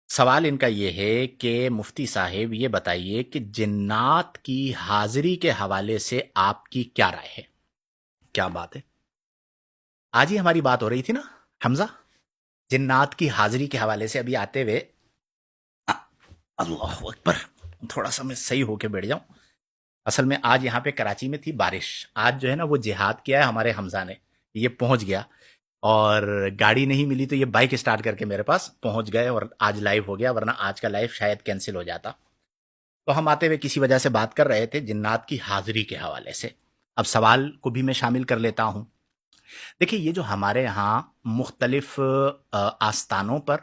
سوال ان کا یہ ہے کہ مفتی صاحب یہ بتائیے کہ جنات کی حاضری کے حوالے سے آپ کی کیا رائے ہے؟ کیا بات ہے؟ آج ہی ہماری بات ہو رہی تھی نا حمزہ، جنات کی حاضری کے حوالے سے ابھی آتے ہوئے اللہ اکبر، تھوڑا سا میں صحیح ہو کے بیٹھ جاؤں. اصل میں آج یہاں پہ کراچی میں تھی بارش. آج جو ہے نا وہ جہاد کیا ہے ہمارے حمزہ نے، یہ پہنچ گیا اور گاڑی نہیں ملی تو یہ بائک اسٹارٹ کر کے میرے پاس پہنچ گئے اور آج لائیو ہو گیا، ورنہ آج کا لائیو شاید کینسل ہو جاتا. تو ہم آتے ہوئے کسی وجہ سے بات کر رہے تھے جنات کی حاضری کے حوالے سے. اب سوال کو بھی میں شامل کر لیتا ہوں. دیکھیے، یہ جو ہمارے ہاں مختلف آستانوں پر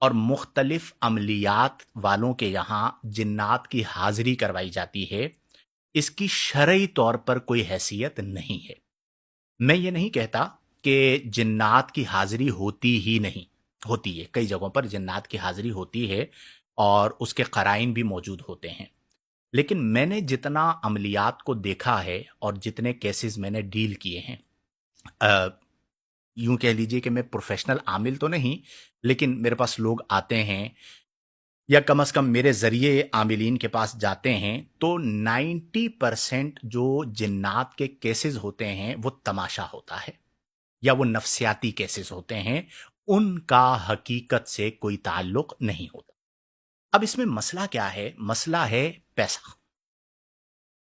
اور مختلف عملیات والوں کے یہاں جنات کی حاضری کروائی جاتی ہے، اس کی شرعی طور پر کوئی حیثیت نہیں ہے. میں یہ نہیں کہتا کہ جنات کی حاضری ہوتی ہی نہیں، ہوتی ہے. کئی جگہوں پر جنات کی حاضری ہوتی ہے اور اس کے قرائن بھی موجود ہوتے ہیں. لیکن میں نے جتنا عملیات کو دیکھا ہے اور جتنے کیسز میں نے ڈیل کیے ہیں، آ، یوں کہہ لیجئے کہ میں پروفیشنل عامل تو نہیں، لیکن میرے پاس لوگ آتے ہیں یا کم از کم میرے ذریعے عاملین کے پاس جاتے ہیں، تو 90% جو جنات کے کیسز ہوتے ہیں وہ تماشا ہوتا ہے یا وہ نفسیاتی کیسز ہوتے ہیں، ان کا حقیقت سے کوئی تعلق نہیں ہوتا. اب اس میں مسئلہ کیا ہے؟ مسئلہ ہے پیسہ.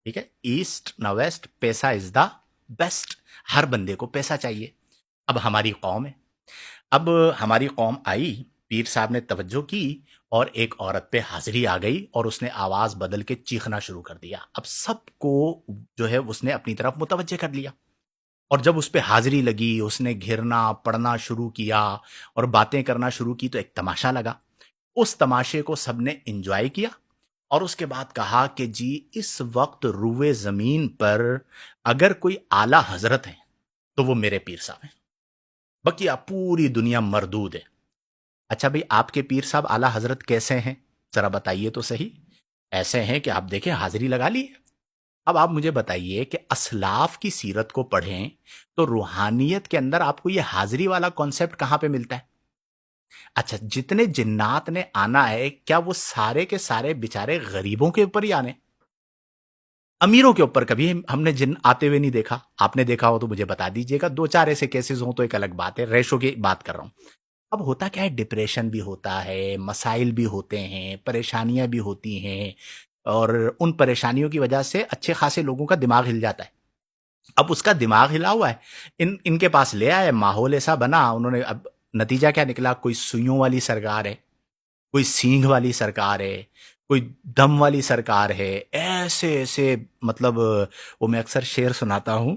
ٹھیک ہے، ایسٹ نہ ویسٹ، پیسہ از دا بیسٹ. ہر بندے کو پیسہ چاہیے. اب ہماری قوم ہے، اب ہماری قوم آئی، پیر صاحب نے توجہ کی اور ایک عورت پہ حاضری آ گئی اور اس نے آواز بدل کے چیخنا شروع کر دیا. اب سب کو جو ہے اس نے اپنی طرف متوجہ کر لیا، اور جب اس پہ حاضری لگی اس نے گھرنا پڑنا شروع کیا اور باتیں کرنا شروع کی تو ایک تماشا لگا. اس تماشے کو سب نے انجوائے کیا اور اس کے بعد کہا کہ جی اس وقت روئے زمین پر اگر کوئی اعلی حضرت ہیں تو وہ میرے پیر صاحب ہیں، بقیہ پوری دنیا مردود ہے. اچھا بھئی، آپ کے پیر صاحب اعلی حضرت کیسے ہیں؟ ذرا بتائیے تو صحیح. ایسے ہیں کہ آپ دیکھیں حاضری لگا لی. اب آپ مجھے بتائیے کہ اسلاف کی سیرت کو پڑھیں تو روحانیت کے اندر آپ کو یہ حاضری والا کانسیپٹ کہاں پہ ملتا ہے؟ اچھا، جتنے جنات نے آنا ہے کیا وہ سارے کے سارے بیچارے غریبوں کے اوپر ہی آنے؟ امیروں کے اوپر کبھی ہم نے جن آتے ہوئے نہیں دیکھا. آپ نے دیکھا ہو تو مجھے بتا دیجئے گا. دو چار ایسے کیسز ہوں تو ایک الگ بات ہے، ریشو کی بات کر رہا ہوں. اب ہوتا کیا ہے، ڈپریشن بھی ہوتا ہے، مسائل بھی ہوتے ہیں، پریشانیاں بھی ہوتی ہیں، اور ان پریشانیوں کی وجہ سے اچھے خاصے لوگوں کا دماغ ہل جاتا ہے. اب اس کا دماغ ہلا ہوا ہے، ان کے پاس لے آئے، ماحول ایسا بنا، انہوں نے اب نتیجہ کیا نکلا؟ کوئی سوئیوں والی سرکار ہے، کوئی سینگ والی سرکار ہے، کوئی دم والی سرکار ہے. ایسے ایسے مطلب وہ میں اکثر شعر سناتا ہوں،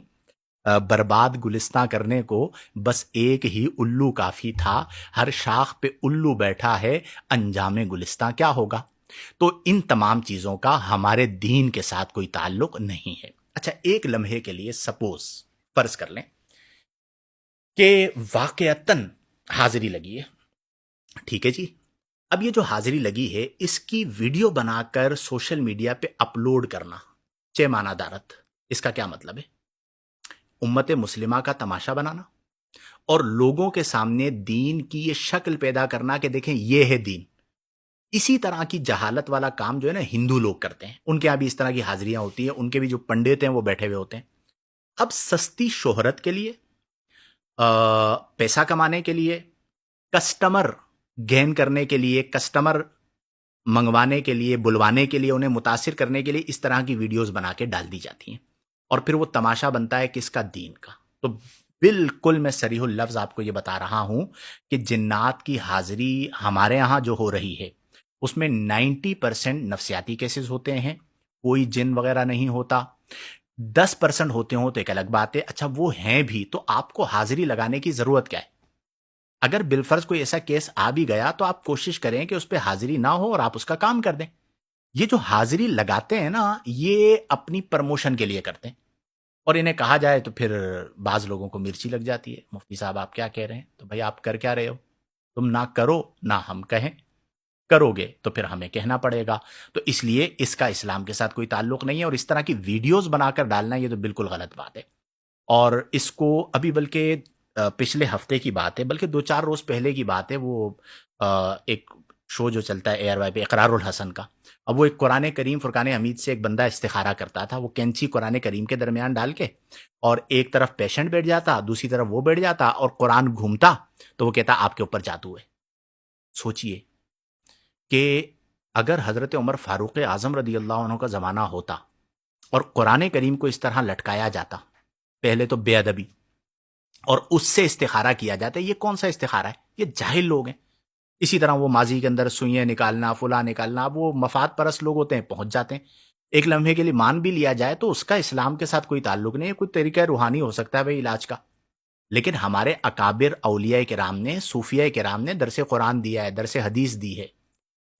برباد گلستان کرنے کو بس ایک ہی الو کافی تھا، ہر شاخ پہ الو بیٹھا ہے، انجام گلستان کیا ہوگا؟ تو ان تمام چیزوں کا ہمارے دین کے ساتھ کوئی تعلق نہیں ہے. اچھا، ایک لمحے کے لیے سپوز فرض کر لیں کہ واقعتاً حاضری لگی ہے. ٹھیک ہے جی. اب یہ جو حاضری لگی ہے اس کی ویڈیو بنا کر سوشل میڈیا پہ اپلوڈ کرنا، چے مانا دارت، اس کا کیا مطلب ہے؟ امت مسلمہ کا تماشا بنانا اور لوگوں کے سامنے دین کی یہ شکل پیدا کرنا کہ دیکھیں یہ ہے دین. اسی طرح کی جہالت والا کام جو ہے نا ہندو لوگ کرتے ہیں، ان کے یہاں بھی اس طرح کی حاضریاں ہوتی ہیں، ان کے بھی جو پنڈت ہیں وہ بیٹھے ہوئے ہوتے ہیں. اب سستی شہرت کے لیے، پیسہ کمانے کے لیے، کسٹمر گین کرنے کے لیے، کسٹمر منگوانے کے لیے، بلوانے کے لیے، انہیں متاثر کرنے کے لیے اس طرح کی ویڈیوز بنا کے ڈال دی جاتی ہیں، اور پھر وہ تماشا بنتا ہے کس کا؟ دین کا. تو بالکل میں صریح اللفظ آپ کو یہ بتا رہا ہوں کہ جنات کی حاضری ہمارے ہاں جو ہو رہی ہے اس میں 90% نفسیاتی کیسز ہوتے ہیں، کوئی جن وغیرہ نہیں ہوتا. 10% ہوتے ہوں تو ایک الگ بات ہے. اچھا وہ ہیں بھی تو آپ کو حاضری لگانے کی ضرورت کیا ہے؟ اگر بالفرض کوئی ایسا کیس آ بھی گیا تو آپ کوشش کریں کہ اس پہ حاضری نہ ہو اور آپ اس کا کام کر دیں. یہ جو حاضری لگاتے ہیں نا یہ اپنی پرموشن کے لیے کرتے ہیں، اور انہیں کہا جائے تو پھر بعض لوگوں کو مرچی لگ جاتی ہے. مفتی صاحب آپ کیا کہہ رہے ہیں؟ تو بھائی آپ کر کیا رہے ہو؟ تم نہ کرو نہ ہم کہیں، کرو گے تو پھر ہمیں کہنا پڑے گا. تو اس لیے اس کا اسلام کے ساتھ کوئی تعلق نہیں ہے، اور اس طرح کی ویڈیوز بنا کر ڈالنا یہ تو بالکل غلط بات ہے. اور اس کو ابھی بلکہ پچھلے ہفتے کی بات ہے، بلکہ دو چار روز پہلے کی بات ہے، وہ ایک شو جو چلتا ہے ARY پہ، اقرار الحسن کا. اب وہ ایک قرآن کریم فرقان حمید سے ایک بندہ استخارہ کرتا تھا، وہ کینچی قرآن کریم کے درمیان ڈال کے اور ایک طرف پیشنٹ بیٹھ جاتا، دوسری طرف وہ بیٹھ جاتا اور قرآن گھومتا تو وہ کہتا آپ کے اوپر جادو ہے. سوچئے کہ اگر حضرت عمر فاروق اعظم رضی اللہ عنہ کا زمانہ ہوتا اور قرآن کریم کو اس طرح لٹکایا جاتا، پہلے تو بے ادبی، اور اس سے استخارہ کیا جاتا ہے، یہ کون سا استخارہ ہے؟ یہ جاہل لوگ ہیں. اسی طرح وہ ماضی کے اندر سوئیاں نکالنا، فلاں نکالنا، اب وہ مفاد پرست لوگ ہوتے ہیں، پہنچ جاتے ہیں. ایک لمحے کے لیے مان بھی لیا جائے تو اس کا اسلام کے ساتھ کوئی تعلق نہیں ہے، کوئی طریقہ روحانی ہو سکتا ہے بھائی علاج کا. لیکن ہمارے اکابر اولیاء کرام نے، صوفیاء کرام نے درس قرآن دیا ہے، درس حدیث دی ہے،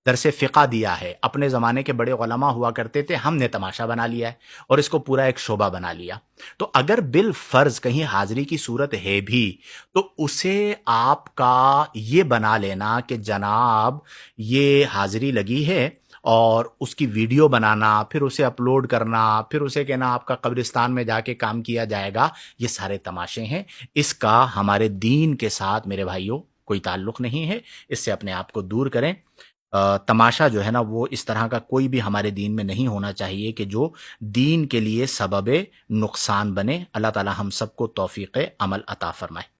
درس فقہ دیا ہے. اپنے زمانے کے بڑے علماء ہوا کرتے تھے، ہم نے تماشا بنا لیا ہے اور اس کو پورا ایک شعبہ بنا لیا. تو اگر بالفرض کہیں حاضری کی صورت ہے بھی تو اسے آپ کا یہ بنا لینا کہ جناب یہ حاضری لگی ہے اور اس کی ویڈیو بنانا، پھر اسے اپلوڈ کرنا، پھر اسے کہنا آپ کا قبرستان میں جا کے کام کیا جائے گا، یہ سارے تماشے ہیں. اس کا ہمارے دین کے ساتھ میرے بھائیوں کوئی تعلق نہیں ہے. اس سے اپنے آپ کو دور کریں. تماشا جو ہے نا وہ اس طرح کا کوئی بھی ہمارے دین میں نہیں ہونا چاہیے کہ جو دین کے لیے سبب نقصان بنے. اللہ تعالی ہم سب کو توفیق عمل عطا فرمائے.